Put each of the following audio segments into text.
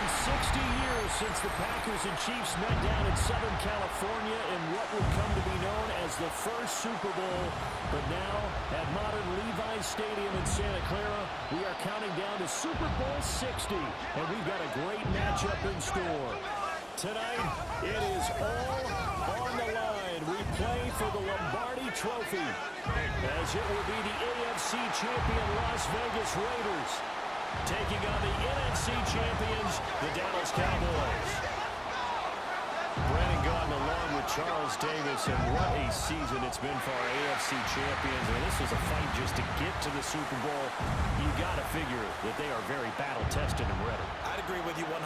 60 years since the Packers and Chiefs met down in Southern California in what would come to be known as the first Super Bowl. But now, at modern Levi's Stadium in Santa Clara, we are counting down to Super Bowl 60. And we've got a great matchup in store. Tonight, it is all on the line. We play for the Lombardi Trophy, as it will be the AFC champion Las Vegas Raiders taking on the NFC champions, the Dallas Cowboys. Brandon Gaudin along with Charles Davis, and what a season it's been for our AFC champions. And this was a fight just to get to the Super Bowl. You got to figure that they are very battle-tested and ready. I'd agree with you 100%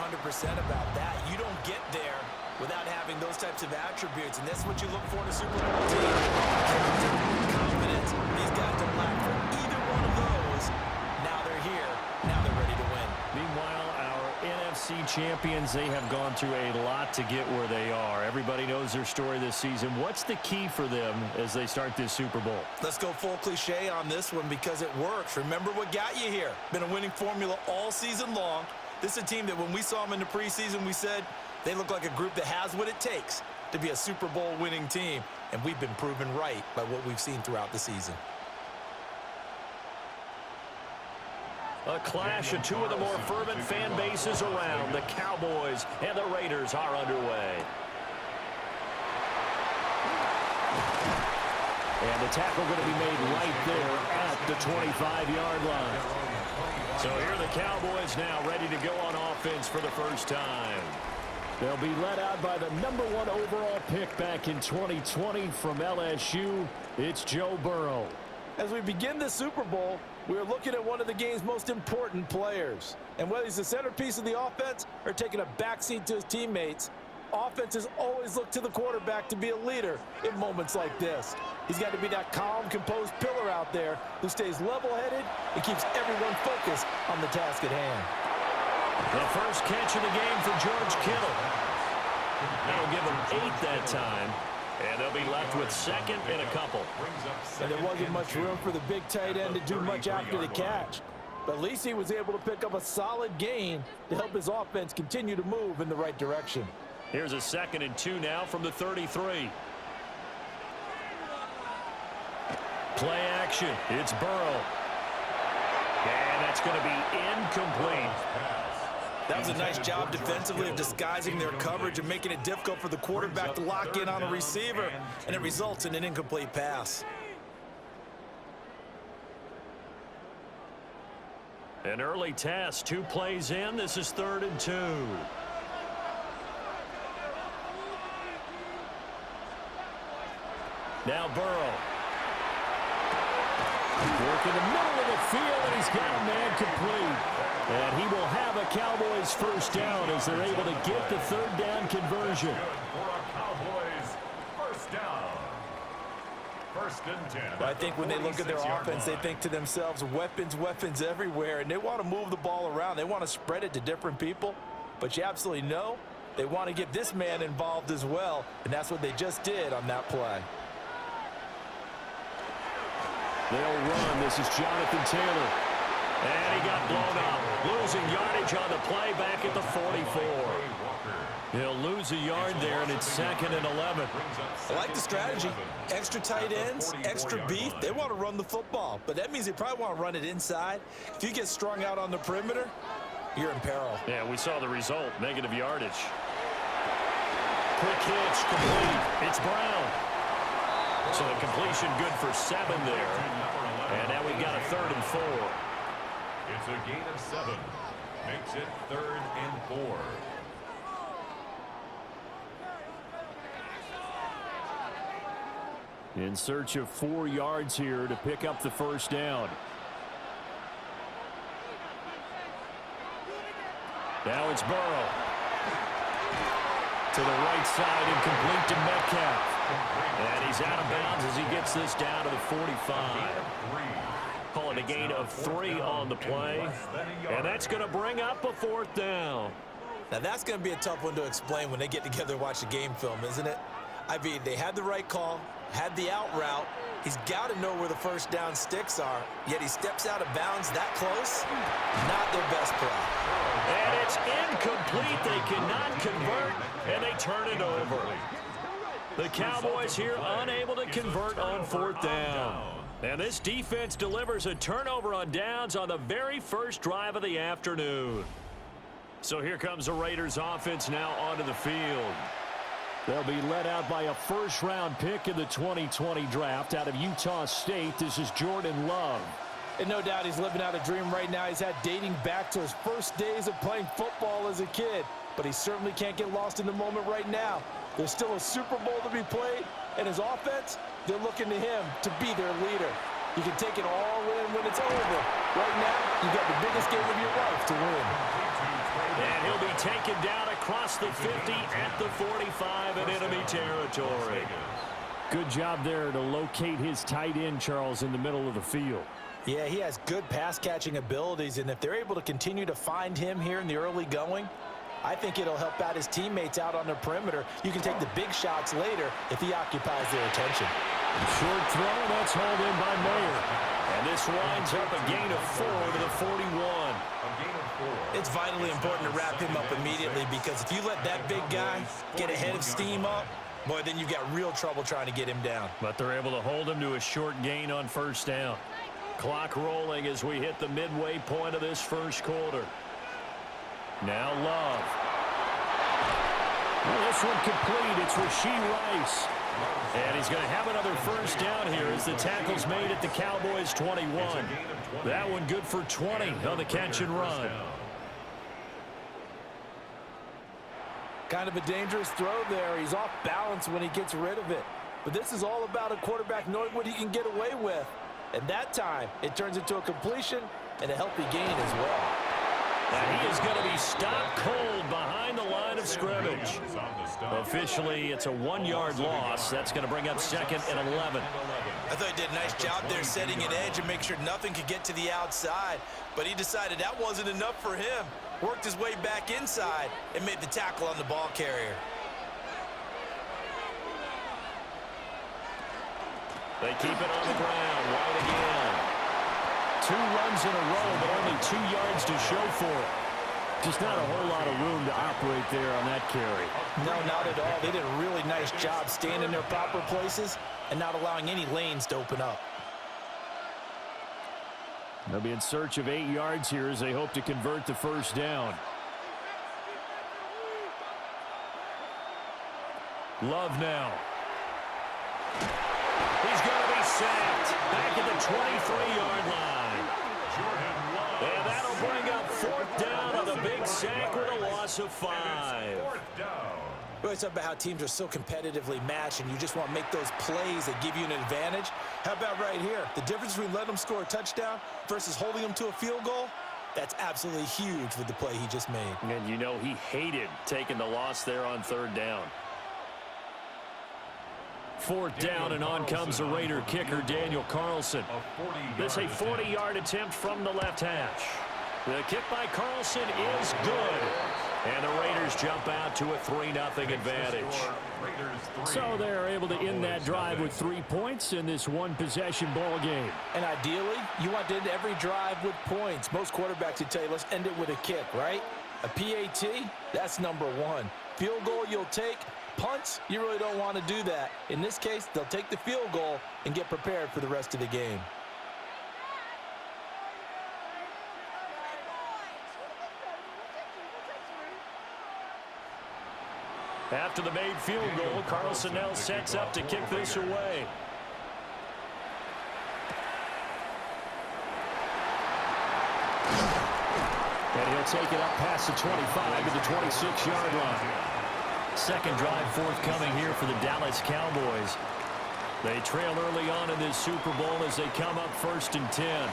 about that. You don't get there without having those types of attributes, and that's what you look for in a Super Bowl team. Character, confidence. These guys don't lack for either one of those. Now they're here. Now they're ready to win. Meanwhile, our NFC champions, they have gone through a lot to get where they are. Everybody knows their story this season. What's the key for them as they start this Super Bowl? Let's go full cliche on this one because it works. Remember what got you here. Been a winning formula all season long. This is a team that when we saw them in the preseason, we said they look like a group that has what it takes to be a Super Bowl winning team. And we've been proven right by what we've seen throughout the season. A clash of two of the more fervent fan bases around. The Cowboys and the Raiders are underway. And the tackle going to be made right there at the 25-yard line. So here are the Cowboys now ready to go on offense for the first time. They'll be led out by the #1 overall pick back in 2020 from LSU. It's Joe Burrow. As we begin the Super Bowl, we're looking at one of the game's most important players. And whether he's the centerpiece of the offense or taking a backseat to his teammates, offenses always look to the quarterback to be a leader in moments like this. He's got to be that calm, composed pillar out there who stays level-headed and keeps everyone focused on the task at hand. The first catch of the game for George Kittle. That'll give him 8 that time. And they'll be left with second and a couple. And there wasn't much room for the big tight end to do much after the catch. But at least he was able to pick up a solid gain to help his offense continue to move in the right direction. Here's a 2nd and 2 now from the 33. Play action. It's Burrow. And that's going to be incomplete. That was a nice job defensively of disguising their coverage and making it difficult for the quarterback to lock in on a receiver, and it results in an incomplete pass. An early test, 2 plays in. This is 3rd and 2. Now Burrow. Work in the middle of the field, and he's got a man complete. And he will have a Cowboys first down as they're able to get the 3rd down conversion. For a Cowboys first down. 1st and 10. But I think when they look at their offense, they think to themselves, weapons, weapons everywhere. And they want to move the ball around. They want to spread it to different people. But you absolutely know they want to get this man involved as well. And that's what they just did on that play. They'll run. This is Jonathan Taylor. And he got blown up. Losing yardage on the play back at the 44. He'll lose a yard there, and it's 2nd and 11. I like the strategy. Extra tight ends, extra beef. They want to run the football, but that means they probably want to run it inside. If you get strung out on the perimeter, you're in peril. Yeah, we saw the result, negative yardage. Quick hitch, complete. It's Brown. So the completion good for 7 there. And now we've got a 3rd and 4. It's a gain of 7. Makes it 3rd and 4. In search of 4 yards here to pick up the first down. Now it's Burrow. To the right side and complete to Metcalf. And he's out of bounds as he gets this down to the 45. Call it a gain of 3 on the play. And that's going to bring up a 4th down. Now that's going to be a tough one to explain when they get together and watch the game film, isn't it? I mean, they had the right call, had the out route. He's got to know where the first down sticks are, yet he steps out of bounds that close. Not their best play. And it's incomplete. They cannot convert, and they turn it over. The Cowboys here unable to convert on fourth down. And this defense delivers a turnover on downs on the very first drive of the afternoon. So here comes the Raiders offense now onto the field. They'll be led out by a first-round pick in the 2020 draft out of Utah State. This is Jordan Love. And no doubt he's living out a dream right now. He's had dating back to his first days of playing football as a kid. But he certainly can't get lost in the moment right now. There's still a Super Bowl to be played, and his offense, they're looking to him to be their leader. You can take it all in when it's over. Right now, you got the biggest game of your life to win. And he'll be taken down across the 50 at the 45 in enemy territory. Good job there to locate his tight end, Charles, in the middle of the field. Yeah, he has good pass-catching abilities, and if they're able to continue to find him here in the early going, I think it'll help out his teammates out on the perimeter. You can take the big shots later if he occupies their attention. Short throw, that's hauled in by Mayer. And this winds up a gain of 4 to the 41. It's vitally important to wrap him up immediately, because if you let that big guy get ahead of steam up, boy, then you've got real trouble trying to get him down. But they're able to hold him to a short gain on first down. Clock rolling as we hit the midway point of this first quarter. Now Love. Well, this one complete. It's Rashee Rice. And he's going to have another first down here as the tackle's made at the Cowboys 21. That one good for 20 on the catch and run. Kind of a dangerous throw there. He's off balance when he gets rid of it. But this is all about a quarterback knowing what he can get away with. And that time, it turns into a completion and a healthy gain as well. And he is going to be stopped cold behind the line of scrimmage. Officially, it's a 1-yard loss. That's going to bring up second and 11. I thought he did a nice job there setting an edge and make sure nothing could get to the outside. But he decided that wasn't enough for him. Worked his way back inside and made the tackle on the ball carrier. They keep it on the ground. Right again. 2 runs in a row, but only 2 yards to show for it. Just not a whole lot of room to operate there on that carry. No, not at all. They did a really nice job staying in their proper places and not allowing any lanes to open up. They'll be in search of 8 yards here as they hope to convert the first down. Love now. He's going to be sacked back at the 23-yard line. And that'll bring up fourth down on a big sack with a loss of 5. We always talk about how teams are so competitively matched and you just want to make those plays that give you an advantage. How about right here? The difference between letting them score a touchdown versus holding them to a field goal, that's absolutely huge with the play he just made. And you know he hated taking the loss there on third down. Fourth down, and on comes the Raider kicker, Daniel Carlson. This a 40-yard attempt from the left hash. The kick by Carlson is good. And the Raiders jump out to a 3-0 advantage. So they're able to end that drive with 3 points in this one-possession ball game. And ideally, you want to end every drive with points. Most quarterbacks would tell you, let's end it with a kick, right? A PAT, that's number 1. Field goal you'll take. Punts, you really don't want to do that. In this case, they'll take the field goal and get prepared for the rest of the game. After the made field goal, Carlson now sets up to kick this away. And he'll take it up past the 25 to the 26-yard line. Second drive forthcoming here for the Dallas Cowboys. They trail early on in this Super Bowl as they come up 1st and 10.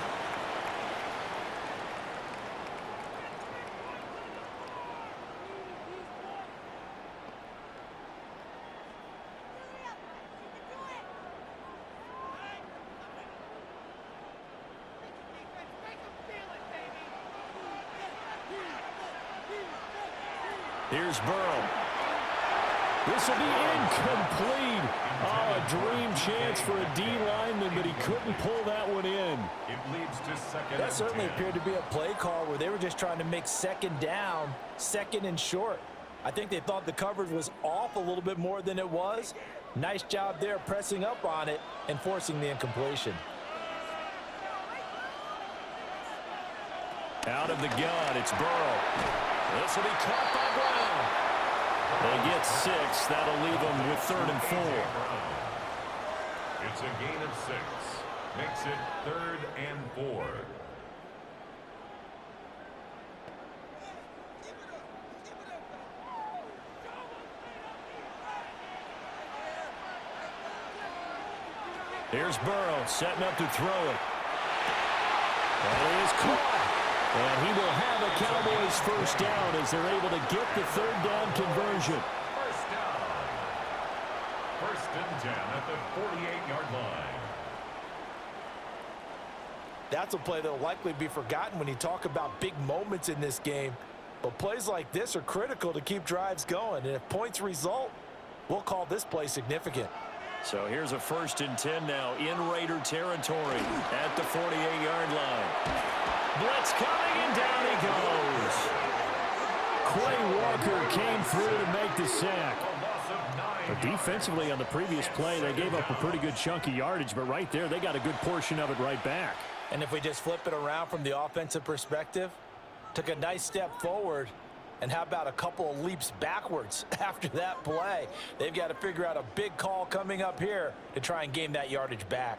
Here's Burrow. This will be incomplete. Oh, a dream chance for a D lineman, but he couldn't pull that one in. It leads to second. That certainly appeared to be a play call where they were just trying to make second down, second and short. I think they thought the coverage was off a little bit more than it was. Nice job there pressing up on it and forcing the incompletion. Out of the gun, it's Burrow. This will be caught by Brown. They get 6. That'll leave them with 3rd and 4. It's a gain of 6. Makes it 3rd and 4. Here's Burrow setting up to throw it. That is caught. And he will have a Cowboys first down as they're able to get the 3rd down conversion. First down. 1st and 10 at the 48-yard line. That's a play that will likely be forgotten when you talk about big moments in this game. But plays like this are critical to keep drives going. And if points result, we'll call this play significant. So here's a 1st and 10 now in Raider territory at the 48-yard line. Blitz coming, and down he goes. Quay Walker came through to make the sack. But defensively on the previous play, they gave up a pretty good chunk of yardage, but right there, they got a good portion of it right back. And if we just flip it around from the offensive perspective, took a nice step forward, and how about a couple of leaps backwards after that play? They've got to figure out a big call coming up here to try and gain that yardage back.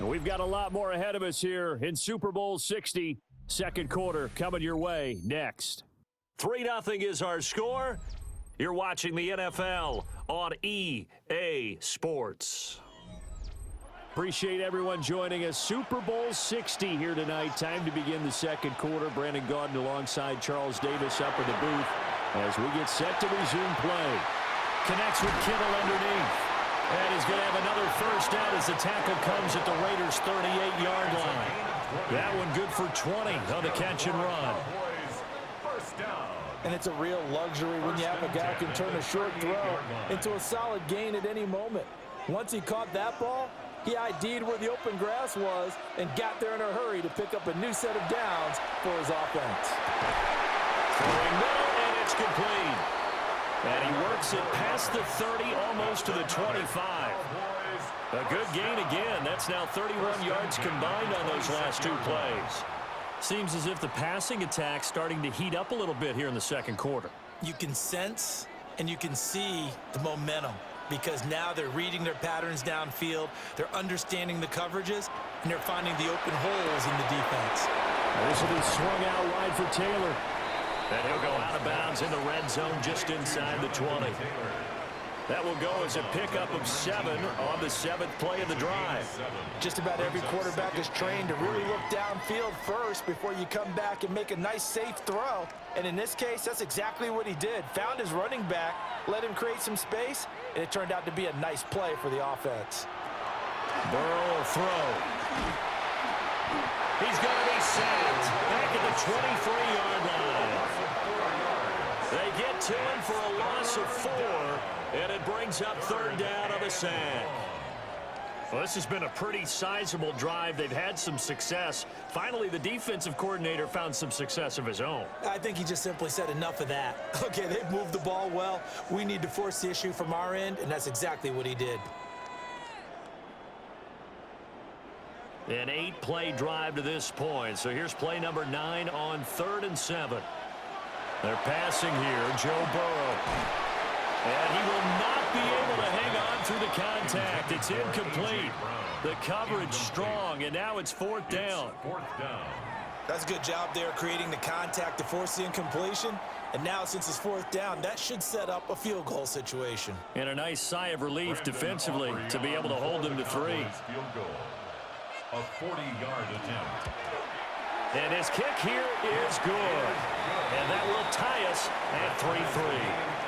And we've got a lot more ahead of us here in Super Bowl 60. Second quarter coming your way next. 3-0 is our score. You're watching the NFL on EA Sports. Appreciate everyone joining us. Super Bowl 60 here tonight. Time to begin the second quarter. Brandon Gaudin alongside Charles Davis up in the booth as we get set to resume play. Connects with Kittle underneath. And he's going to have another first down as the tackle comes at the Raiders' 38-yard line. That one good for 20 on the catch and run. First down. And it's a real luxury when you have a guy who can turn a short throw into a solid gain at any moment. Once he caught that ball, he ID'd where the open grass was and got there in a hurry to pick up a new set of downs for his offense. Throwing middle, and it's complete. And he works it past the 30, almost to the 25. A good gain again. That's now 31 yards combined on those last 2 plays. Seems as if the passing attack's starting to heat up a little bit here in the second quarter. You can sense and you can see the momentum because now they're reading their patterns downfield, they're understanding the coverages, and they're finding the open holes in the defense. Now this will be swung out wide for Taylor. And he'll go out of bounds in the red zone just inside the 20. That will go as a pickup of 7 on the 7th play of the drive. Just about every quarterback is trained to really look downfield first before you come back and make a nice safe throw. And in this case, that's exactly what he did. Found his running back, let him create some space, and it turned out to be a nice play for the offense. Burrow will throw. He's going to be sacked back at the 23-yard line. They get to him for a loss of 4. And it brings up 3rd down on the sack. Well, this has been a pretty sizable drive. They've had some success. Finally, the defensive coordinator found some success of his own. I think he just simply said enough of that. Okay, they've moved the ball well. We need to force the issue from our end, and that's exactly what he did. An 8-play drive to this point. So here's play number 9 on 3rd and 7. They're passing here. Joe Burrow. And he will not be able to hang on through the contact. It's incomplete. The coverage strong, and now it's 4th down. That's a good job there creating the contact to force the incompletion. And now since it's 4th down, that should set up a field goal situation. And a nice sigh of relief defensively to be able to hold them to 3. A 40-yard attempt. And his kick here is good. And that will tie us at 3-3.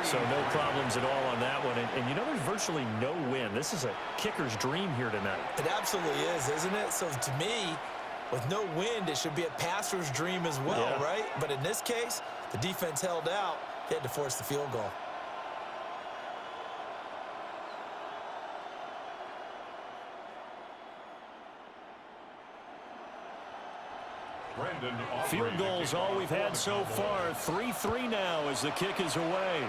So no problems at all on that one. And you know, there's virtually no wind. This is a kicker's dream here tonight. It absolutely is, isn't it? So to me, with no wind, it should be a passer's dream as well, right? But in this case, the defense held out. They had to force the field goal. Field goals all we've had so far. 3-3 now as the kick is away.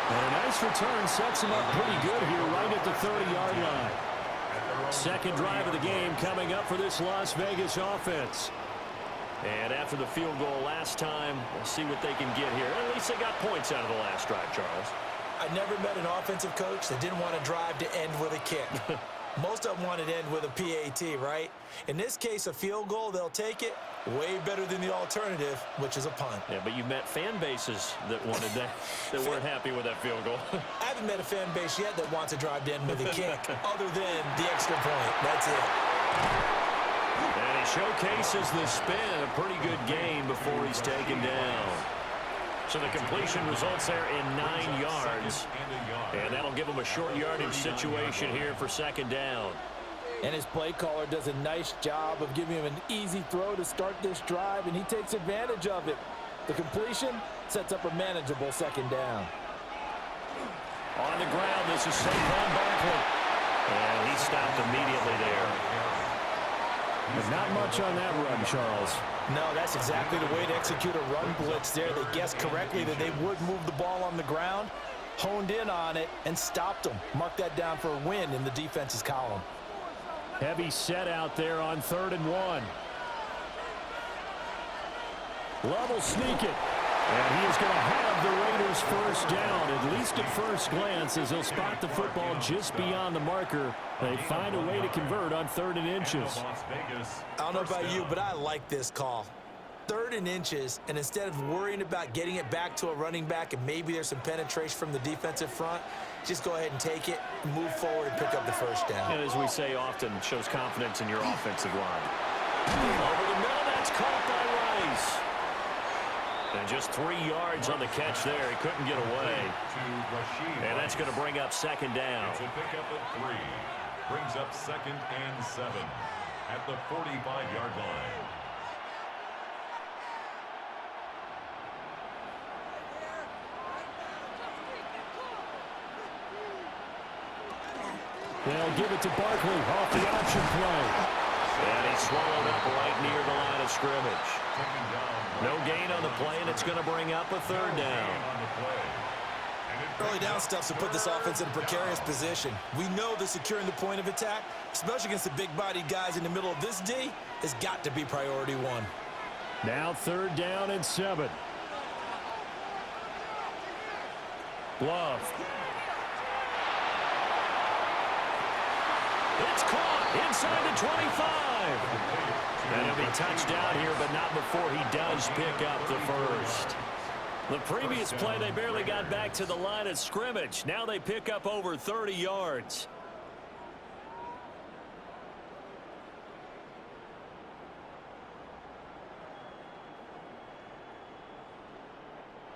And a nice return sets him up pretty good here right at the 30-yard line. Second drive of the game coming up for this Las Vegas offense. And after the field goal last time, we'll see what they can get here. At least they got points out of the last drive, Charles. I never met an offensive coach that didn't want to drive to end with a kick. Most of them want to end with a PAT, right? In this case, a field goal, they'll take it. Way better than the alternative, which is a punt. Yeah, but you've met fan bases that wanted that, that weren't happy with that field goal. I haven't met a fan base yet that wants to drive to end with a kick, other than the extra point. That's it. And he showcases the spin. A pretty good gain before he's taken down. So the completion results there in 9 yards. And that'll give him a short yardage situation here for second down. And his play caller does a nice job of giving him an easy throw to start this drive, and he takes advantage of it. The completion sets up a manageable second down. On the ground, this is Saquon Barkley. And he stopped immediately there. There's not much on that run, Charles. No, that's exactly the way to execute a run blitz there. They guessed correctly that they would move the ball on the ground, honed in on it, and stopped them. Mark that down for a win in the defense's column. Heavy set out there on 3rd and 1. Love will sneak it. And he is going to have the Raiders first down, at least at first glance, as they'll spot the football just beyond the marker. They find a way to convert on 3rd and inches. I don't know about you, but I like this call. 3rd and inches, and instead of worrying about getting it back to a running back and maybe there's some penetration from the defensive front, just go ahead and take it, move forward, and pick up the first down. And as we say often, shows confidence in your offensive line. Over the middle, that's caught by Rice. And just 3 yards on the catch there. He couldn't get away. And that's going to bring up second down. It's a pickup at 3. Brings up 2nd and 7 at the 45-yard line. They'll give it to Barkley off the option play. And he's swallowed up right near the line of scrimmage. No gain on the play, and it's going to bring up a 3rd down. Early down stuff's to put this offense in a precarious position. We know that securing the point of attack, especially against the big-bodied guys in the middle of this D, has got to be priority 1. Now 3rd down and 7. Love. It's caught inside the 25. And he'll be touched down here, but not before he does pick up the first. The previous play, they barely got back to the line of scrimmage. Now they pick up over 30 yards.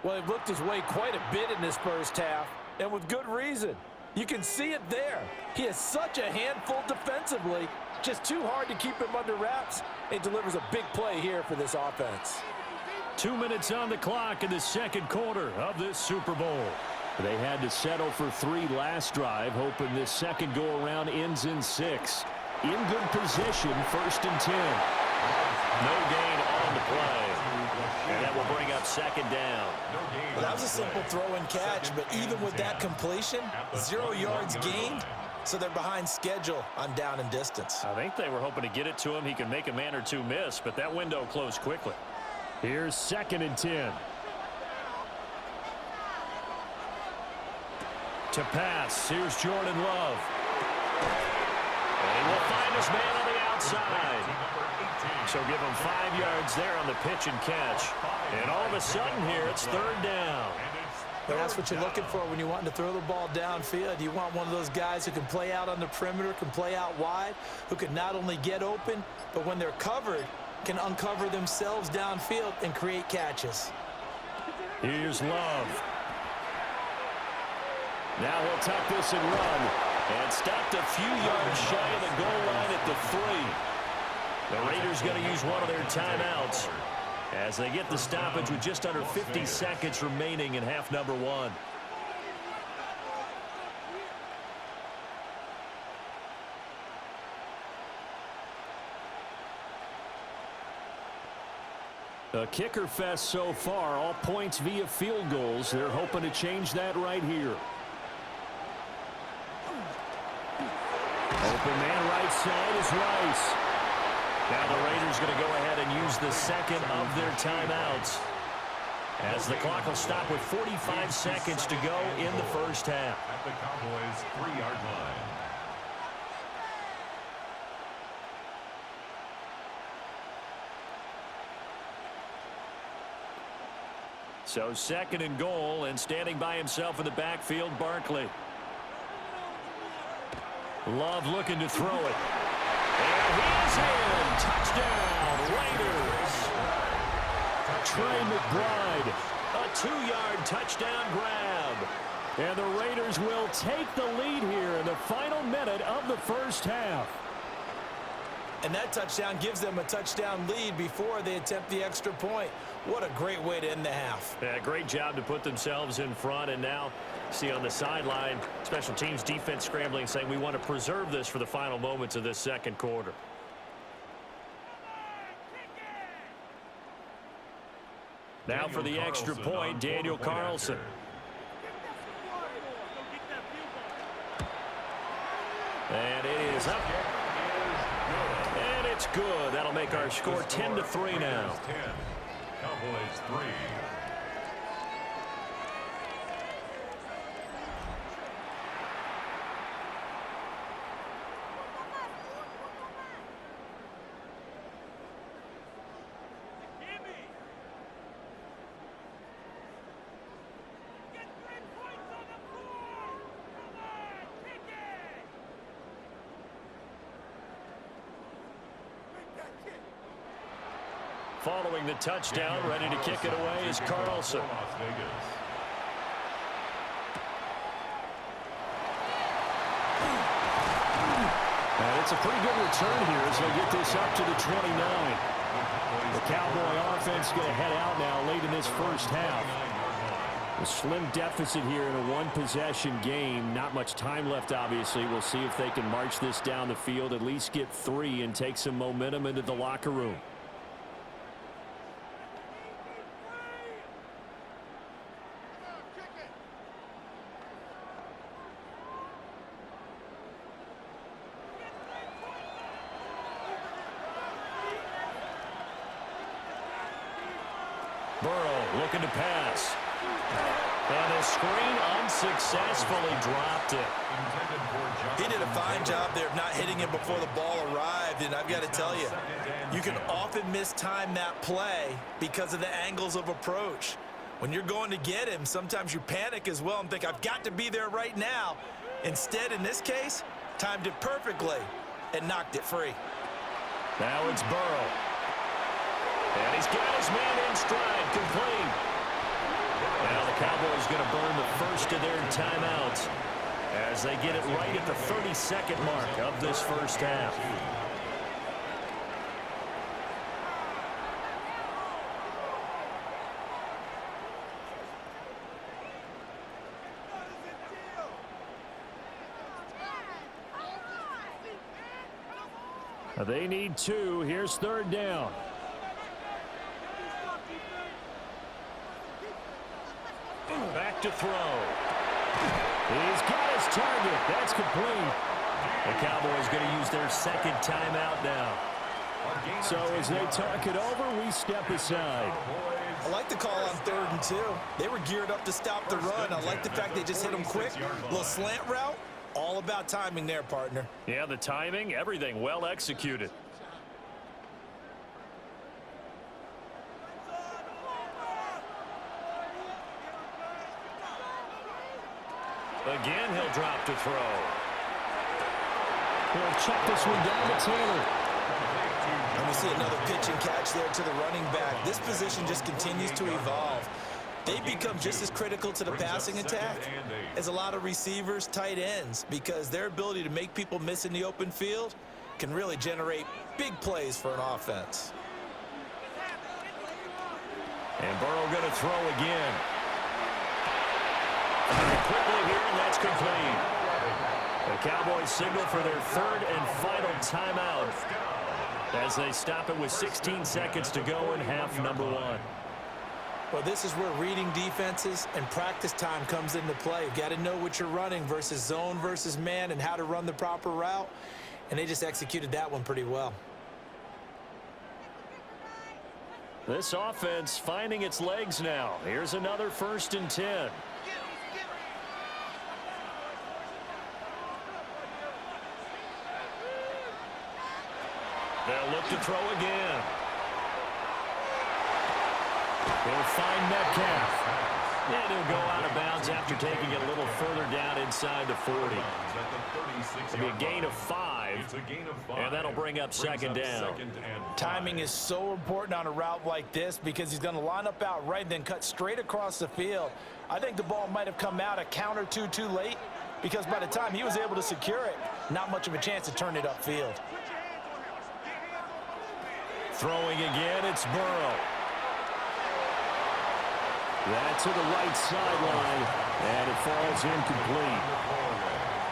Well, he looked his way quite a bit in this first half, and with good reason. You can see it there. He is such a handful defensively. Just too hard to keep him under wraps. It delivers a big play here for this offense. 2 minutes on the clock in the second quarter of this Super Bowl. They had to settle for 3 last drive, hoping this second go-around ends in 6. In good position, 1st and 10. No gain on the play. And that will bring up second down. Well, that was a simple throw and catch, but even with that completion, 0 yards gained, so they're behind schedule on down and distance. I think they were hoping to get it to him. He can make a man or two miss, but that window closed quickly. Here's 2nd and 10. To pass, here's Jordan Love. And he will find his man on the outside. So give him 5 yards there on the pitch and catch. And all of a sudden here, it's 3rd down. But that's what you're looking for when you want to throw the ball downfield. You want one of those guys who can play out on the perimeter, can play out wide, who can not only get open, but when they're covered, can uncover themselves downfield and create catches. Here's Love. Now he'll tuck this and run. And stopped a few yards shy of the goal line at the 3. The Raiders going to use one of their timeouts as they get the stoppage with just under 50 seconds remaining in half number 1. A kicker fest so far, all points via field goals. They're hoping to change that right here. Open man right side is Rice. Now the Raiders going to go ahead and use the second of their timeouts, as the clock will stop with 45 seconds to go in the first half. At the Cowboys' 3-yard line. So second and goal, and standing by himself in the backfield, Barkley. Love looking to throw it. And he's in. Touchdown, Raiders. Trey McBride, a 2-yard touchdown grab. And the Raiders will take the lead here in the final minute of the first half. And that touchdown gives them a touchdown lead before they attempt the extra point. What a great way to end the half. Yeah, great job to put themselves in front. And now, see on the sideline, special teams defense scrambling, saying we want to preserve this for the final moments of this second quarter. Now for the extra point, Daniel Carlson. And it is up. And it's good. That'll make our score 10-3 now. Cowboys 3. Following the touchdown, ready to kick it away is Carlson. And it's a pretty good return here as they get this up to the 29. The Cowboy offense going to head out now late in this first half. A slim deficit here in a one-possession game. Not much time left, obviously. We'll see if they can march this down the field, at least get 3, and take some momentum into the locker room. Burrow looking to pass. And a screen unsuccessfully dropped it. He did a fine job there of not hitting him before the ball arrived, and I've got to tell you, you can often mistime that play because of the angles of approach. When you're going to get him, sometimes you panic as well and think, I've got to be there right now. Instead, in this case, timed it perfectly and knocked it free. Now it's Burrow. And he's got his man in stride, complete. Now the Cowboys going to burn the first of their timeouts as they get it right at the 30-second mark of this first half. They need 2. Here's third down. Back to throw. He's got his target. That's complete. The Cowboys going to use their second timeout now. So as they talk it over, we step aside. I like the call on 3rd and 2. They were geared up to stop the run. I like the fact they just hit them quick. A little slant route. All about timing there, partner. Yeah, the timing, everything well executed. Again, he'll drop to throw. He'll check this one down to Taylor. And we see another pitch and catch there to the running back. This position just continues to evolve. They become just as critical to the passing attack as a lot of receivers, tight ends, because their ability to make people miss in the open field can really generate big plays for an offense. And Burrow going to throw again. Quickly here, and that's complete. The Cowboys signal for their third and final timeout as they stop it with 16 seconds to go in half number one. Well, this is where reading defenses and practice time comes into play. You've got to know what you're running versus zone versus man and how to run the proper route. And they just executed that one pretty well. This offense finding its legs now. Here's another 1st and 10. They'll look to throw again. He'll find Metcalf. And he'll go out of bounds after taking it a little further down inside the 40. It'll be a gain of 5. And that'll bring up second down. Timing is so important on a route like this because he's going to line up out right and then cut straight across the field. I think the ball might have come out a count or two too late because by the time he was able to secure it, not much of a chance to turn it upfield. Throwing again, it's Burrow. That's to the right sideline, and it falls incomplete.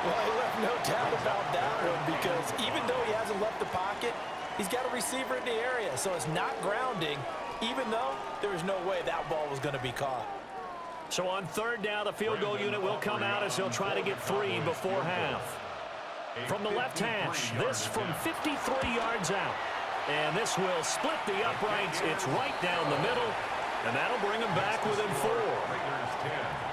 Well, he left no doubt about that one because even though he hasn't left the pocket, he's got a receiver in the area, so it's not grounding, even though there was no way that ball was going to be caught. So on third down, the field goal unit will come out as he'll try to get 3 before half. From the left hash, this from 53 yards out. And this will split the uprights. It's right down the middle. And that'll bring him back within 4.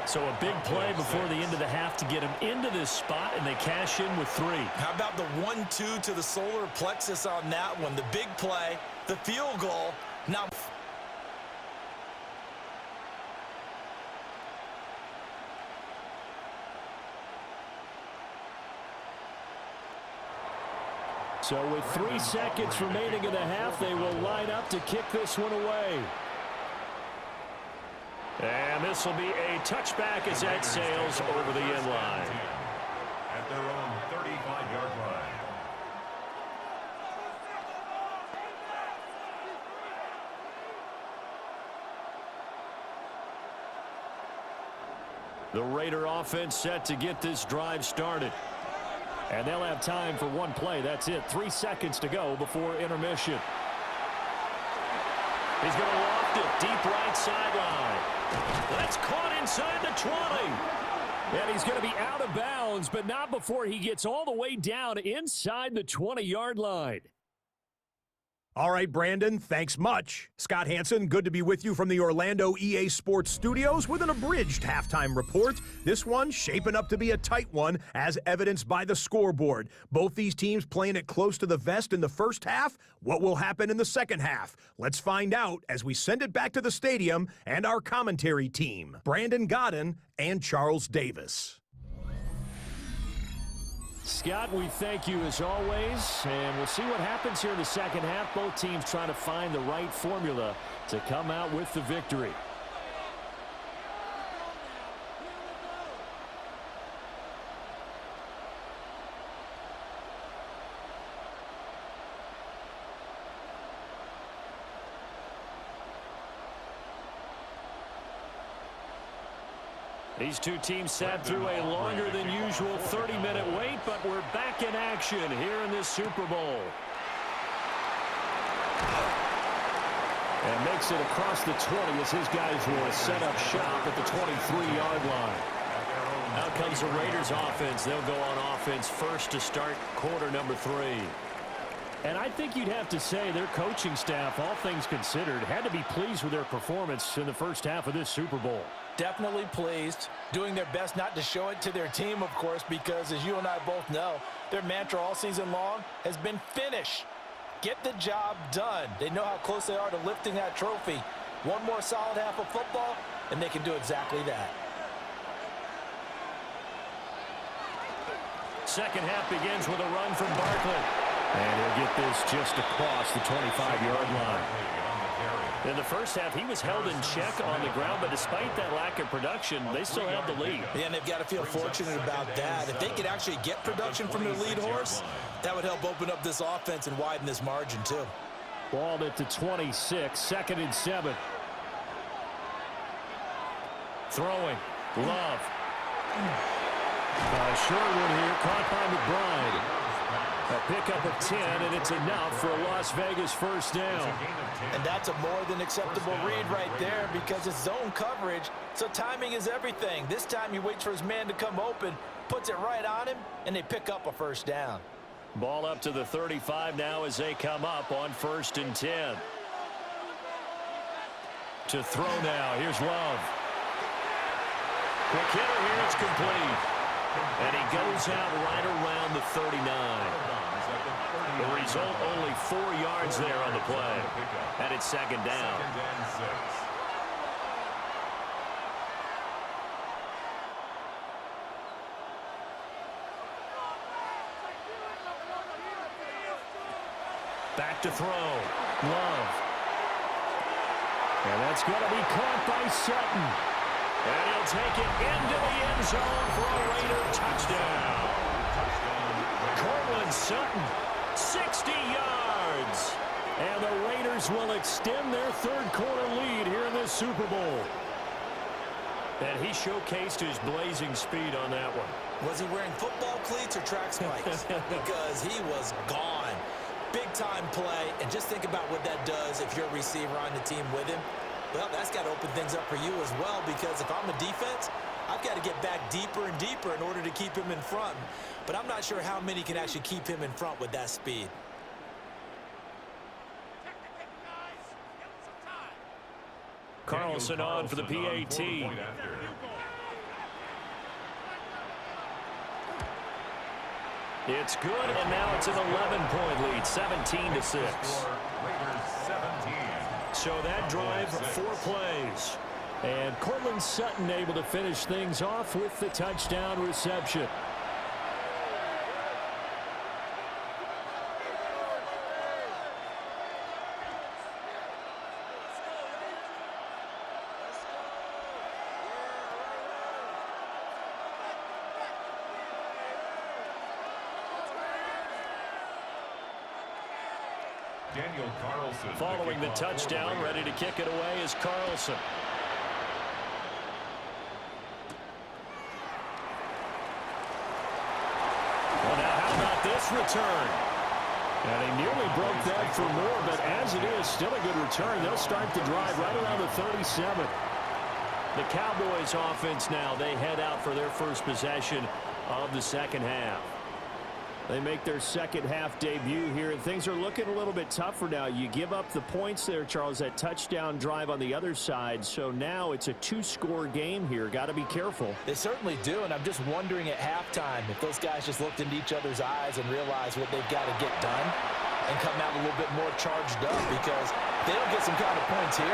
So a big play before the end of the half to get him into this spot, and they cash in with 3. How about the 1-2 to the solar plexus on that one? The big play, the field goal. Now, so with 3 seconds remaining in the half, they will line up to kick this one away. And this will be a touchback as that sails over the end line. At their own 35-yard line. The Raider offense set to get this drive started. And they'll have time for one play. That's it. 3 seconds to go before intermission. He's going to loft it deep right sideline. That's caught inside the 20. And he's going to be out of bounds, but not before he gets all the way down inside the 20-yard line. All right, Brandon, thanks much. Scott Hansen, good to be with you from the Orlando EA Sports Studios with an abridged halftime report. This one shaping up to be a tight one, as evidenced by the scoreboard. Both these teams playing it close to the vest in the first half. What will happen in the second half? Let's find out as we send it back to the stadium and our commentary team, Brandon Godden and Charles Davis. Scott, we thank you as always, and we'll see what happens here in the second half. Both teams trying to find the right formula to come out with the victory. These two teams sat through a longer than usual 30-minute wait, but we're back in action here in this Super Bowl. And makes it across the 20 as his guys will set up shop at the 23-yard line. Out comes the Raiders offense. They'll go on offense first to start quarter number 3. And I think you'd have to say their coaching staff, all things considered, had to be pleased with their performance in the first half of this Super Bowl. Definitely pleased, doing their best not to show it to their team, of course, because as you and I both know, their mantra all season long has been finish. Get the job done. They know how close they are to lifting that trophy. One more solid half of football, and they can do exactly that. Second half begins with a run from Barkley. And he'll get this just across the 25-yard line. In the first half, he was held in check on the ground, but despite that lack of production, they still have the lead. Yeah, and they've got to feel fortunate about that. If they could actually get production from their lead horse, that would help open up this offense and widen this margin, too. Balled at the 26, 2nd and 7. Throwing. Love. Short one here, caught by McBride. A pickup of 10, and it's enough for a Las Vegas first down. And that's a more than acceptable read right there because it's zone coverage, so timing is everything. This time he waits for his man to come open, puts it right on him, and they pick up a first down. Ball up to the 35 now as they come up on 1st and 10. To throw now, here's Love. Quick hitter here, it's complete. And he goes out right around the 39. The result, only 4 yards there on the play. And it's 2nd down. Back to throw. Love. And that's going to be caught by Sutton. And he'll take it into the end zone for a Raider touchdown. Cortland Sutton, 60 yards. And the Raiders will extend their 3rd quarter lead here in this Super Bowl. And he showcased his blazing speed on that one. Was he wearing football cleats or track spikes? Because he was gone. Big-time play, and just think about what that does if you're a receiver on the team with him. Well, that's got to open things up for you as well, because if I'm a defense, I've got to get back deeper and deeper in order to keep him in front. But I'm not sure how many can actually keep him in front with that speed. Carlson on for the PAT. It's good, and now it's an 11-point lead, 17-6. So that drive, 4 plays. And Cortland Sutton able to finish things off with the touchdown reception. Following the touchdown, ready to kick it away is Carlson. Well, now how about this return? And he nearly broke that for more, but as it is, still a good return. They'll start the drive right around the 37. The Cowboys offense now, they head out for their first possession of the 2nd half. They make their 2nd half debut here, and things are looking a little bit tougher now. You give up the points there, Charles, that touchdown drive on the other side. So now it's a 2-score game here. Got to be careful. They certainly do, and I'm just wondering at halftime if those guys just looked into each other's eyes and realized what they've got to get done and come out a little bit more charged up, because if they don't get some kind of points here,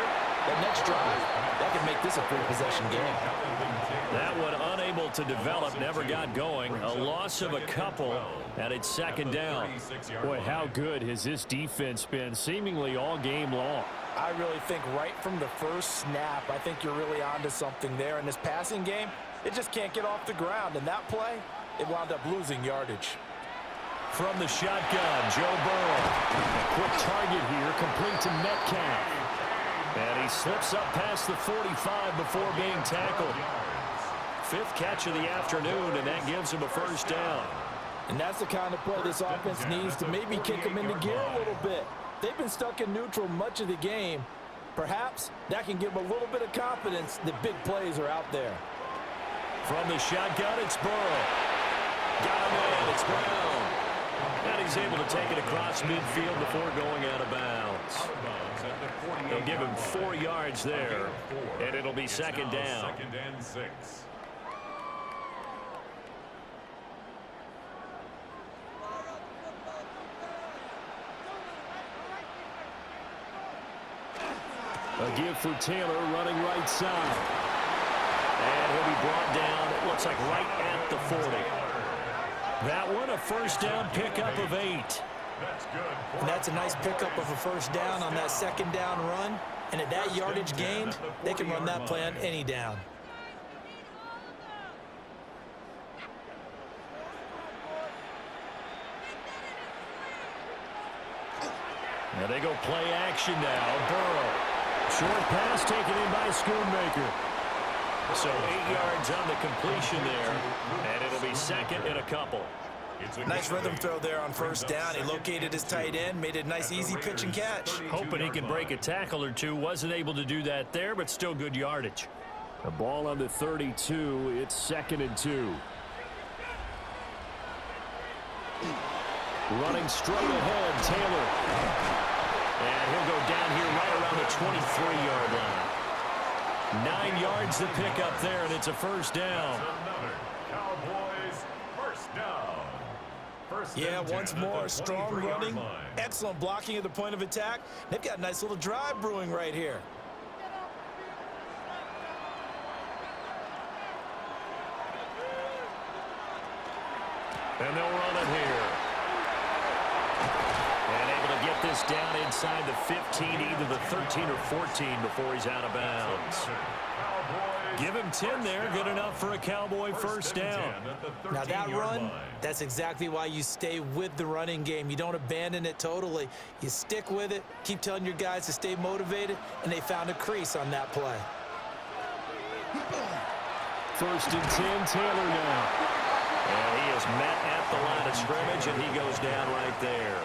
that next drive, that can make this a 3-possession game. That one unable to develop, never got going. A loss of a couple, and it's 2nd down. Boy, how good has this defense been seemingly all game long? I really think right from the first snap, I think you're really onto something there. In this passing game, it just can't get off the ground. And that play, it wound up losing yardage. From the shotgun, Joe Burrow. A quick target here, complete to Metcalf. And he slips up past the 45 before being tackled. 5th catch of the afternoon, and that gives him a first down. And that's the kind of play this offense needs to maybe kick them into gear a little bit. They've been stuck in neutral much of the game. Perhaps that can give them a little bit of confidence that big plays are out there. From the shotgun, it's Burrow. Got him in, it's Brown. And he's able to take it across midfield before going out of bounds. They'll give him 4 yards there, and it'll be 2nd down. 2nd and 6. A give for Taylor running right side. And he'll be brought down, it looks like right at the 40. That one, a first down pickup of 8. That's good. And that's a nice pickup of a first down on that second down run. And at that yardage gained, they can run that play on any down. Now they go play action now. Burrow. Short pass taken in by Schoonmaker. So 8 yards on the completion there. And it'll be second and a couple. Nice rhythm throw there on first down. He located his tight end, made it a nice easy pitch and catch. Hoping he can break a tackle or two. Wasn't able to do that there, but still good yardage. The ball on the 32. It's 2nd and 2. Running straight ahead, Taylor. And he'll go down here right around the 23-yard line. 9 yards to pick up there, and it's a first down. Another Cowboys first down. Yeah, once more, strong running, excellent blocking at the point of attack. They've got a nice little drive brewing right here. And they'll run it here. And able to get this down inside the 15, either the 13 or 14 before he's out of bounds. Give him 10 there, good enough for a Cowboy first down. Now that run, that's exactly why you stay with the running game. You don't abandon it totally. You stick with it, keep telling your guys to stay motivated, and they found a crease on that play. 1st and 10, Taylor now. And he is met at the line of scrimmage, and he goes down right there.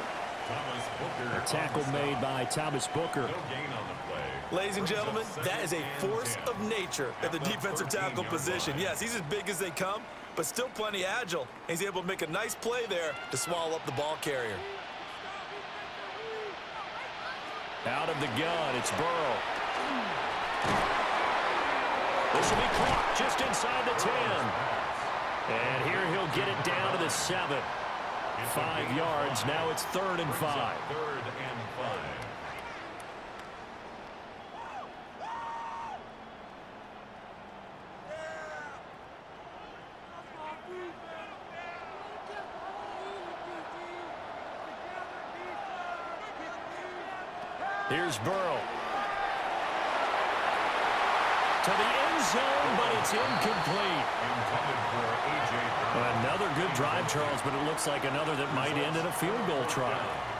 A tackle made by Thomas Booker. Ladies and gentlemen, that is a force of nature at the defensive tackle position. Yes, he's as big as they come, but still plenty agile. He's able to make a nice play there to swallow up the ball carrier. Out of the gun, it's Burrow. This will be caught just inside the 10. And here he'll get it down to the 7. 5 yards, now it's 3rd and 5. 3rd and 5. Here's Burrow. To the end zone, but it's incomplete. Another good drive, Charles, but it looks like another that might end in a field goal try.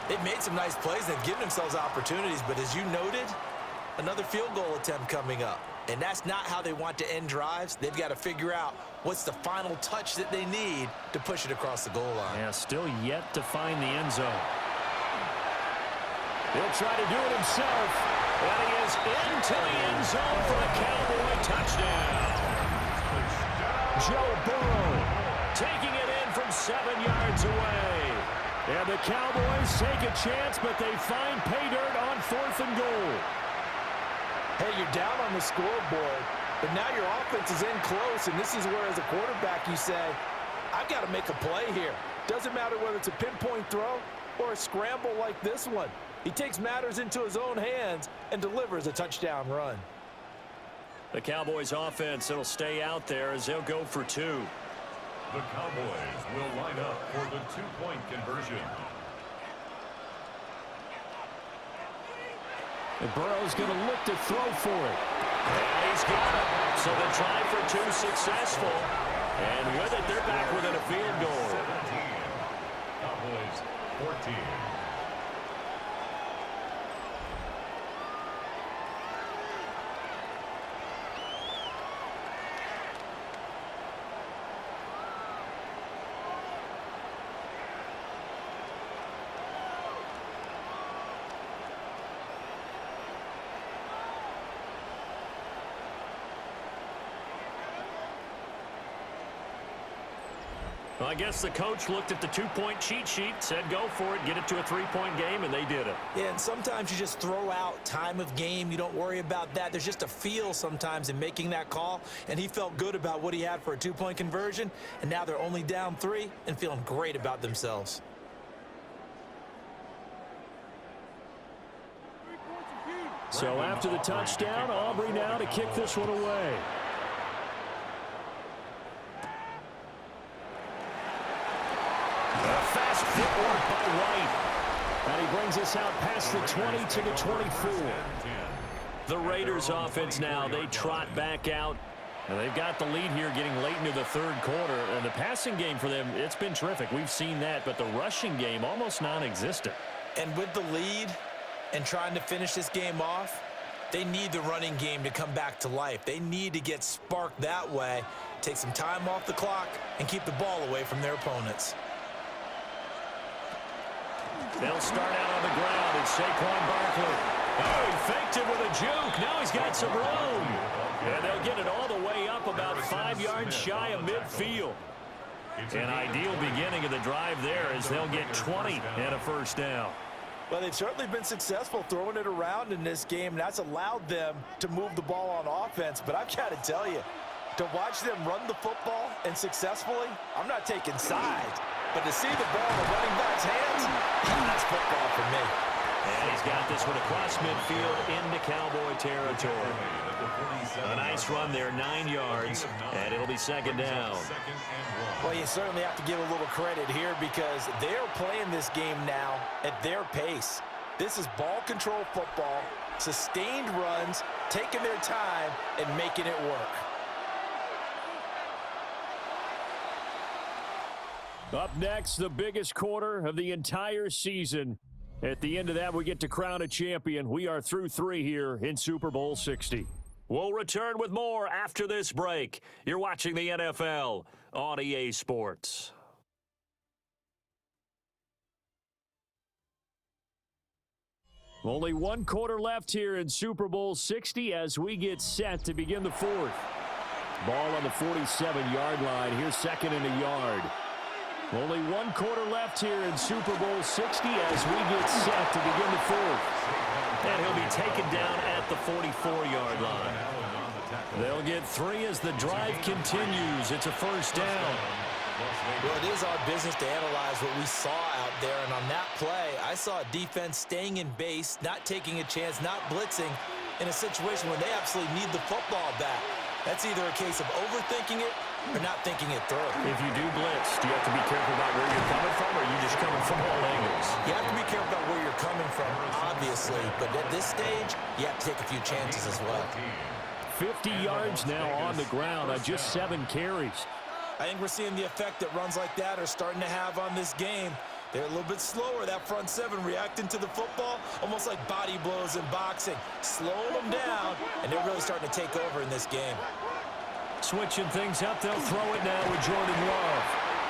They've made some nice plays. They've given themselves opportunities, but as you noted, another field goal attempt coming up. And that's not how they want to end drives. They've got to figure out what's the final touch that they need to push it across the goal line. Yeah, still yet to find the end zone. He'll try to do it himself. And he is into the end zone for a Cowboy touchdown. Joe Burrow taking it in from 7 yards away. And the Cowboys take a chance, but they find pay dirt on 4th and goal. Hey, you're down on the scoreboard, but now your offense is in close, and this is where, as a quarterback, you say, I've got to make a play here. Doesn't matter whether it's a pinpoint throw or a scramble like this one. He takes matters into his own hands and delivers a touchdown run. The Cowboys offense, it'll stay out there as they'll go for 2. The Cowboys will line up for the 2-point conversion. And Burrow's going to look to throw for it. And he's got it. So the try for 2 successful. And with it, they're back within a field goal. 17. Cowboys 14. Well, I guess the coach looked at the 2-point cheat sheet, said go for it, get it to a 3-point game, and they did it. Yeah, and sometimes you just throw out time of game. You don't worry about that. There's just a feel sometimes in making that call, and he felt good about what he had for a 2-point conversion, and now they're only down 3 and feeling great about themselves. So after the touchdown, Aubrey now to kick this one away. A fast footwork by White. us out past the 20 to the 24. The Raiders offense now, they trot back out. And they've got the lead here getting late into the third quarter. And the passing game for them, it's been terrific. We've seen that, but the rushing game almost non-existent. And with the lead and trying to finish this game off, they need the running game to come back to life. They need to get sparked that way, take some time off the clock, and keep the ball away from their opponents. They'll start out on the ground, and Saquon Barkley. Oh, he faked it with a juke. Now he's got some room. And they'll get it all the way up about 5 yards shy of midfield. An ideal beginning of the drive there as they'll get 20 and a first down. Well, they've certainly been successful throwing it around in this game. That's allowed them to move the ball on offense. But I've got to tell you, to watch them run the football and successfully, I'm not taking sides. But to see the ball in the running back's hands, that's football for me. And he's got this one across midfield into Cowboy territory. A nice run there, 9 yards, and it'll be second down. Well, you certainly have to give a little credit here because they're playing this game now at their pace. This is ball control football, sustained runs, taking their time, and making it work. Up next, the biggest quarter of the entire season. At the end of that, we get to crown a champion. We are through 3 here in Super Bowl 60. We'll return with more after this break. You're watching the NFL on EA Sports. Only 1 quarter left here in Super Bowl 60 as we get set to begin the 4th. Ball on the 47-yard line. Here's second and a yard. Only 1 quarter left here in Super Bowl 60 as we get set to begin the 4th. And he'll be taken down at the 44-yard line. They'll get 3 as the drive continues. It's a first down. Well, it is our business to analyze what we saw out there. And on that play, I saw a defense staying in base, not taking a chance, not blitzing in a situation where they absolutely need the football back. That's either a case of overthinking it or not thinking it through. If you do blitz, do you have to be careful about where you're coming from, or are you just coming from all angles? You have to be careful about where you're coming from, obviously. But at this stage, you have to take a few chances as well. 50 yards now on the ground on just 7 carries. I think we're seeing the effect that runs like that are starting to have on this game. They're a little bit slower, that front 7, reacting to the football, almost like body blows in boxing, slowing them down, and they're really starting to take over in this game. Switching things up, they'll throw it now with Jordan Love.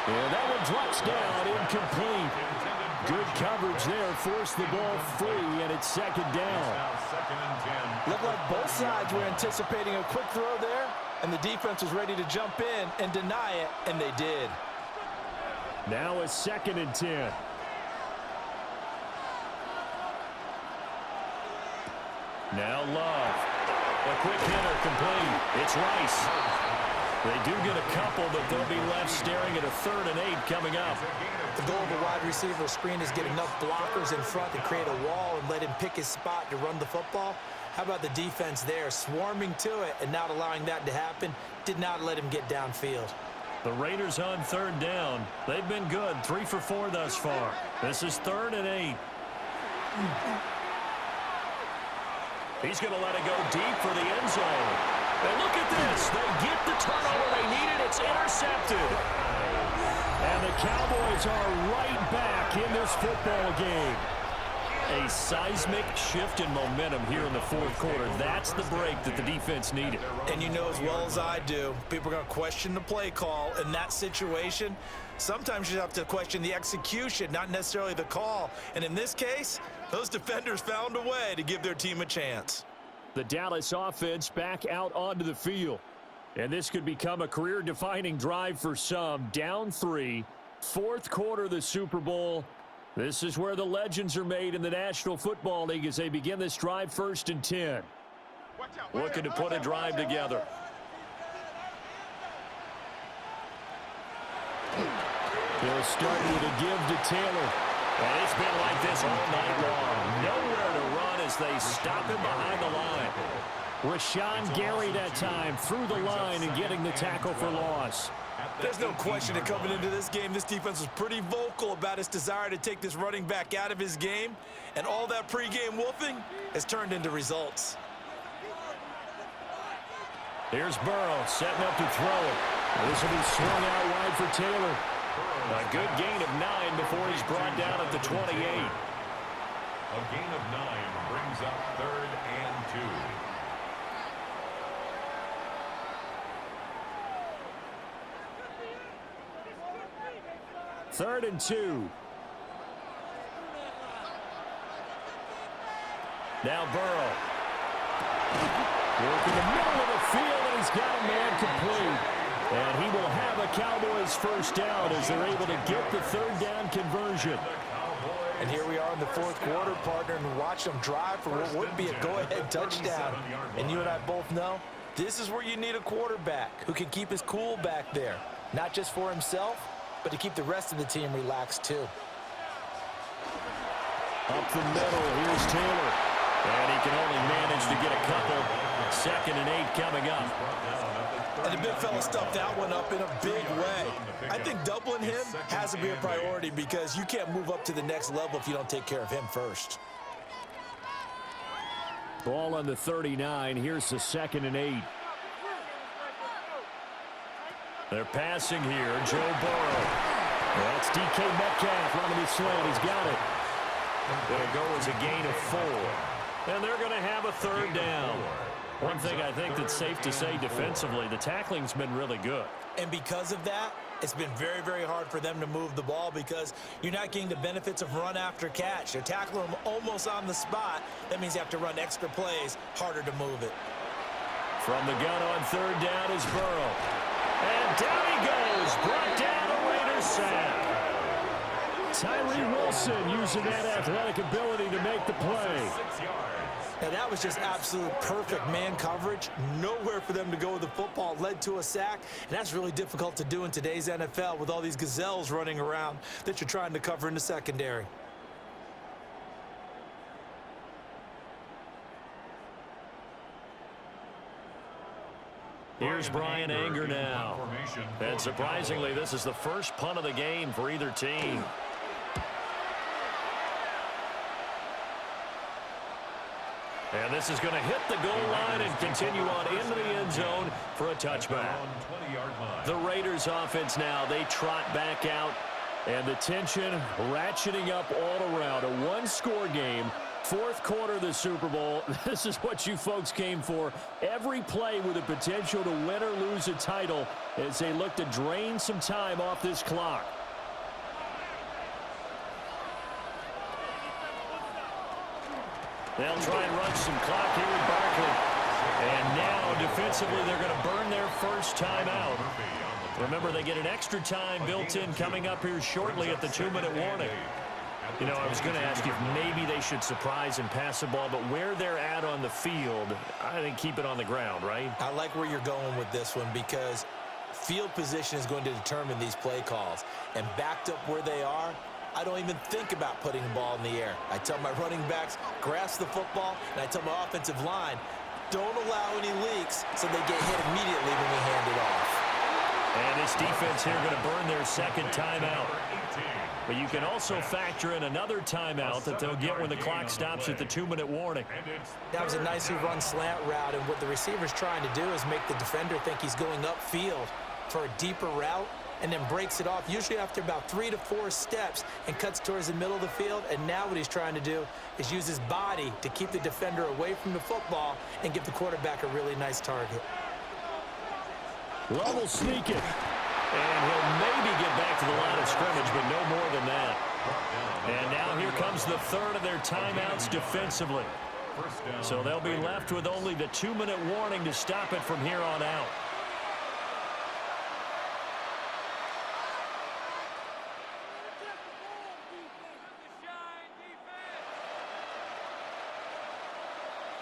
And that one drops down, incomplete. Good coverage there, forced the ball free, and it's second down. Looked like both sides were anticipating a quick throw there, and the defense was ready to jump in and deny it, and they did. Now it's second and 10. Now Love. A quick hitter complete. It's Rice. They do get a couple, but they'll be left staring at a 3rd and 8 coming up. The goal of a wide receiver screen is get enough blockers in front to create a wall and let him pick his spot to run the football. How about the defense there, swarming to it and not allowing that to happen? Did not let him get downfield. The Raiders on 3rd down. They've been good, 3 for 4 thus far. This is 3rd and 8. He's going to let it go deep for the end zone. And look at this. They get the turnover they needed. It's intercepted. And the Cowboys are right back in this football game. A seismic shift in momentum here in the 4th quarter. That's the break that the defense needed. And you know as well as I do, people are going to question the play call in that situation. Sometimes you have to question the execution, not necessarily the call. And in this case, those defenders found a way to give their team a chance. The Dallas offense back out onto the field. And this could become a career-defining drive for some. Down 3, 4th quarter of the Super Bowl. This is where the legends are made in the National Football League as they begin this drive 1st and 10. Looking to put a drive together. They'll start with a give to Taylor. And it's been like this all night long. Nowhere to run as they stop him behind the line. Rashawn Gary that time through the line and getting the tackle for loss. There's no question that coming into this game, this defense was pretty vocal about its desire to take this running back out of his game, and all that pregame wolfing has turned into results. Here's Burrow setting up to throw it. This will be swung out wide for Taylor. A good gain of 9 before he's brought down at the 28. A gain of 9 brings up 3rd and 2. Third and 2. Now Burrow. Working the middle of the field, and he's got a man complete. And he will have a Cowboys first down as they're able to get the 3rd down conversion. And here we are in the 4th quarter, partner, and watch them drive for what would be a go-ahead touchdown. And you and I both know this is where you need a quarterback who can keep his cool back there, not just for himself, but to keep the rest of the team relaxed too. Up the middle, here's Taylor. And he can only manage to get a couple. 2nd and 8 coming up. And the big fella stuffed that one up in a big way. I think doubling him has to be a priority because you can't move up to the next level if you don't take care of him first. Ball on the 39. Here's the 2nd and 8. They're passing here. Joe Burrow. That's DK Metcalf running his slant. He's got it. Going to go as a gain of 4. And they're going to have a 3rd down. One thing I think that's safe to say defensively, the tackling's been really good. And because of that, it's been very, very hard for them to move the ball because you're not getting the benefits of run after catch. They're tackling them almost on the spot. That means you have to run extra plays, harder to move it. From the gun on 3rd down is Burrow. And down he goes. Brought down a Raiders sack. Tyree Wilson using that athletic ability to make the play. Now that was just absolute perfect man coverage. Nowhere for them to go with the football. Led to a sack. And that's really difficult to do in today's NFL with all these gazelles running around that you're trying to cover in the secondary. Here's Brian Anger now. And surprisingly, this is the first punt of the game for either team. And this is going to hit the goal line and continue on into the end zone for a touchback. The Raiders offense now, they trot back out. And the tension ratcheting up all around. A one-score game. 4th quarter of the Super Bowl. This is what you folks came for. Every play with the potential to win or lose a title as they look to drain some time off this clock. They'll try and run some clock here with Barkley. And now, defensively, they're going to burn their first timeout. Remember, they get an extra time built in coming up here shortly at the 2-minute warning. You know, I was going to ask you if maybe they should surprise and pass the ball, but where they're at on the field, I think keep it on the ground, right? I like where you're going with this one because field position is going to determine these play calls. And backed up where they are, I don't even think about putting the ball in the air. I tell my running backs, grasp the football, and I tell my offensive line, don't allow any leaks so they get hit immediately when we hand it off. And this defense here going to burn their 2nd timeout. But you can also factor in another timeout that they'll get when the clock stops at the 2-minute warning. That was a nicely run slant route, and what the receiver's trying to do is make the defender think he's going upfield for a deeper route and then breaks it off, usually after about 3 to 4 steps, and cuts towards the middle of the field. And now what he's trying to do is use his body to keep the defender away from the football and give the quarterback a really nice target. Love will sneak it. And he'll maybe get back to the line of scrimmage, but no more than that. And now here comes the 3rd of their timeouts defensively. So they'll be left with only the 2-minute warning to stop it from here on out.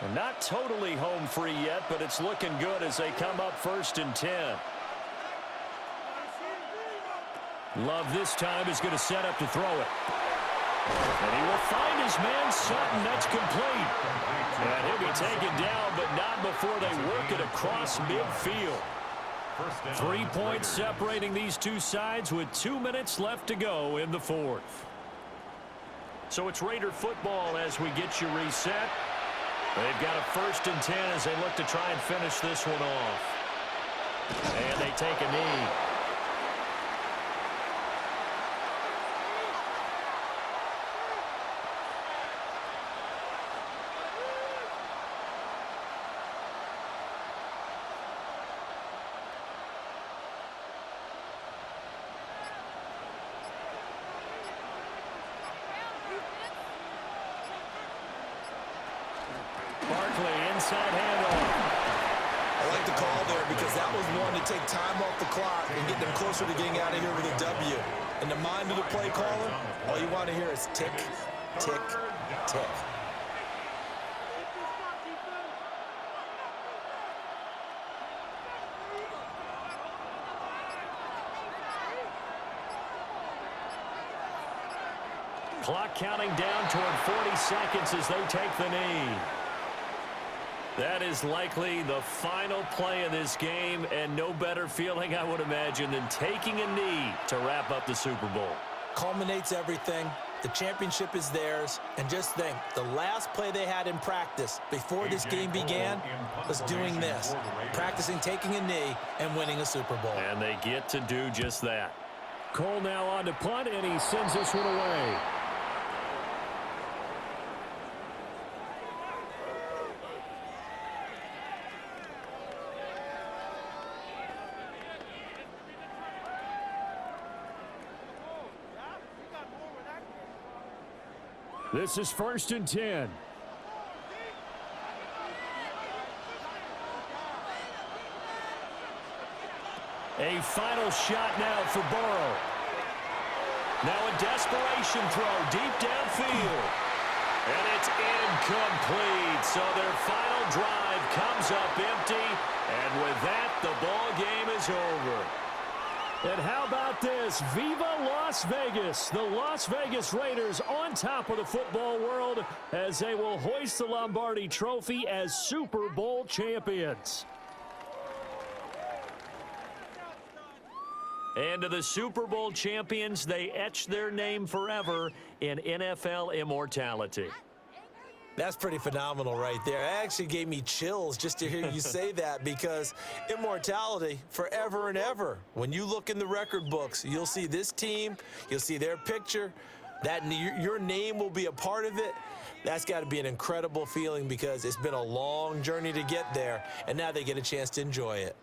And not totally home free yet, but it's looking good as they come up 1st and 10. Love this time is going to set up to throw it. And he will find his man Sutton. That's complete. And he'll be taken down, but not before they work it across midfield. 3 points separating these two sides with 2 minutes left to go in the fourth. So it's Raider football as we get you reset. They've got a 1st and 10 as they look to try and finish this one off. And they take a knee. Inside handoff. I like the call there because that was one to take time off the clock and get them closer to getting out of here with a W. In the mind of the play caller, all you want to hear is tick, tick, tick. Clock counting down toward 40 seconds as they take the knee. That is likely the final play of this game, and no better feeling, I would imagine, than taking a knee to wrap up the Super Bowl. Culminates everything. The championship is theirs. And just think, the last play they had in practice before this game began was doing this, practicing taking a knee and winning a Super Bowl. And they get to do just that. Cole now on to punt, and he sends this one away. This is 1st and 10. A final shot now for Burrow. Now a desperation throw deep downfield. And it's incomplete. So their final drive comes up empty. And with that, the ball game is over. And how about this? Viva Las Vegas! The Las Vegas Raiders on top of the football world as they will hoist the Lombardi Trophy as Super Bowl champions. And to the Super Bowl champions, they etch their name forever in NFL immortality. That's pretty phenomenal right there. It actually gave me chills just to hear you say that because immortality forever and ever. When you look in the record books, you'll see this team, you'll see their picture, that your name will be a part of it. That's got to be an incredible feeling because it's been a long journey to get there, and now they get a chance to enjoy it.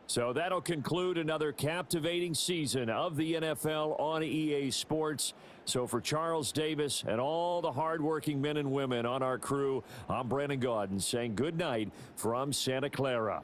So that'll conclude another captivating season of the NFL on EA Sports. So for Charles Davis and all the hardworking men and women on our crew, I'm Brandon Gaudin saying good night from Santa Clara.